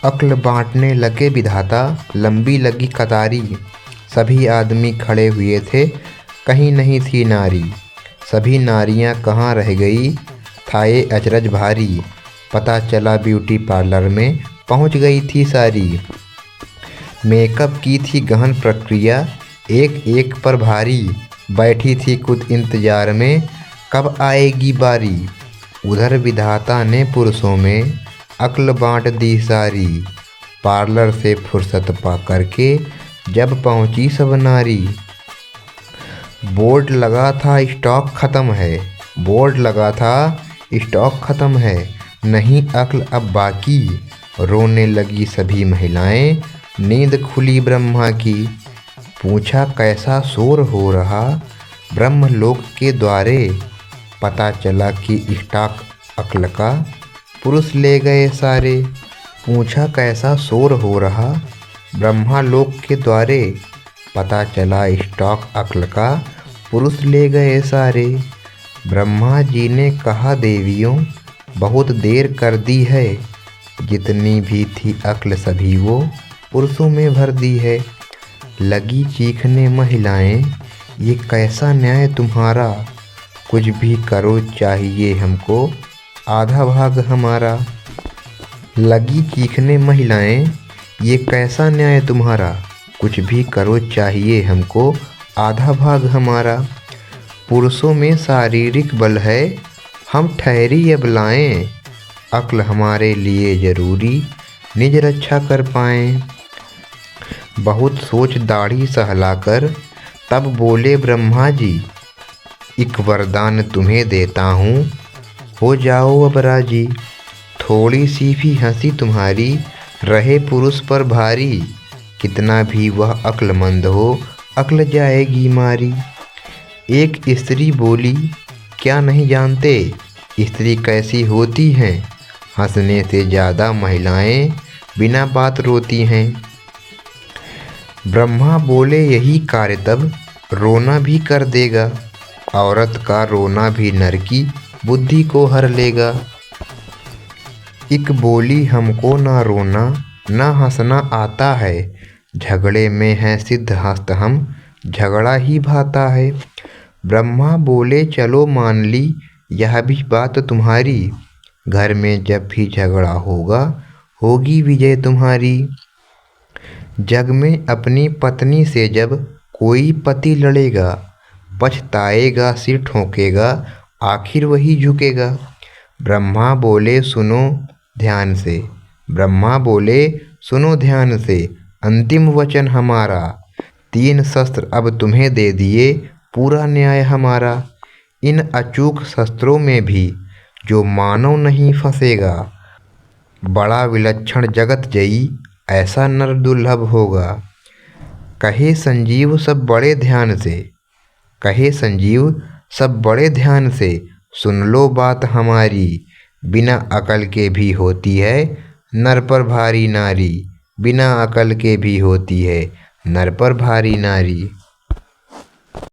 अक्ल बांटने लगे विधाता, लंबी लगी कतारी। सभी आदमी खड़े हुए थे, कहीं नहीं थी नारी। सभी नारियां कहाँ रह गई, था ये अचरज भारी। पता चला ब्यूटी पार्लर में पहुंच गई थी सारी। मेकअप की थी गहन प्रक्रिया, एक एक पर भारी। बैठी थी खुद इंतजार में, कब आएगी बारी। उधर विधाता ने पुरुषों में अक्ल बांट दी सारी। पार्लर से फुर्सत पा करके जब पहुंची सब नारी। बोर्ड लगा था स्टॉक ख़त्म है, बोर्ड लगा था स्टॉक ख़त्म है, नहीं अक्ल अब बाकी। रोने लगी सभी महिलाएं, नींद खुली ब्रह्मा की। पूछा कैसा शोर हो रहा, ब्रह्मलोक के द्वारे। पता चला कि स्टॉक अक्ल का पुरुष ले गए सारे। पूछा कैसा शोर हो रहा, ब्रह्मलोक के द्वारे। पता चला स्टॉक अक्ल का पुरुष ले गए सारे। ब्रह्मा जी ने कहा देवियों, बहुत देर कर दी है। जितनी भी थी अक्ल सभी वो पुरुषों में भर दी है। लगी चीखने महिलाएं, ये कैसा न्याय तुम्हारा। कुछ भी करो चाहिए हमको, आधा भाग हमारा। लगी चीखने महिलाएं, ये कैसा न्याय तुम्हारा। कुछ भी करो चाहिए हमको, आधा भाग हमारा। पुरुषों में शारीरिक बल है, हम ठहरी अब लाएं। अक्ल हमारे लिए ज़रूरी, निज रक्षा कर पाएं। बहुत सोच दाढ़ी सहलाकर तब बोले ब्रह्मा जी, एक वरदान तुम्हें देता हूँ, हो जाओ अब राजी। थोड़ी सी भी हंसी तुम्हारी रहे पुरुष पर भारी। कितना भी वह अक्लमंद हो, अक्ल जाएगी मारी। एक स्त्री बोली, क्या नहीं जानते स्त्री कैसी होती हैं। हंसने से ज़्यादा महिलाएं बिना बात रोती हैं। ब्रह्मा बोले यही कार्य तब रोना भी कर देगा। औरत का रोना भी नर की बुद्धि को हर लेगा। एक बोली हमको ना रोना ना हंसना आता है। झगड़े में है सिद्ध हस्त हम, झगड़ा ही भाता है। ब्रह्मा बोले चलो मान ली यह भी बात तुम्हारी। घर में जब भी झगड़ा होगा, होगी विजय तुम्हारी। जग में अपनी पत्नी से जब कोई पति लड़ेगा, पछताएगा सिर ठोकेगा, आखिर वही झुकेगा। ब्रह्मा बोले सुनो ध्यान से, ब्रह्मा बोले सुनो ध्यान से, अंतिम वचन हमारा। 3 शस्त्र अब तुम्हें दे दिए, पूरा न्याय हमारा। इन अचूक शस्त्रों में भी जो मानव नहीं फंसेगा, बड़ा विलक्षण जगत जयी ऐसा नर दुर्लभ होगा। कहे संजीव सब बड़े ध्यान से, कहे संजीव सब बड़े ध्यान से, सुन लो बात हमारी। बिना अकल के भी होती है नर पर भारी नारी। बिना अकल के भी होती है नर पर भारी नारी।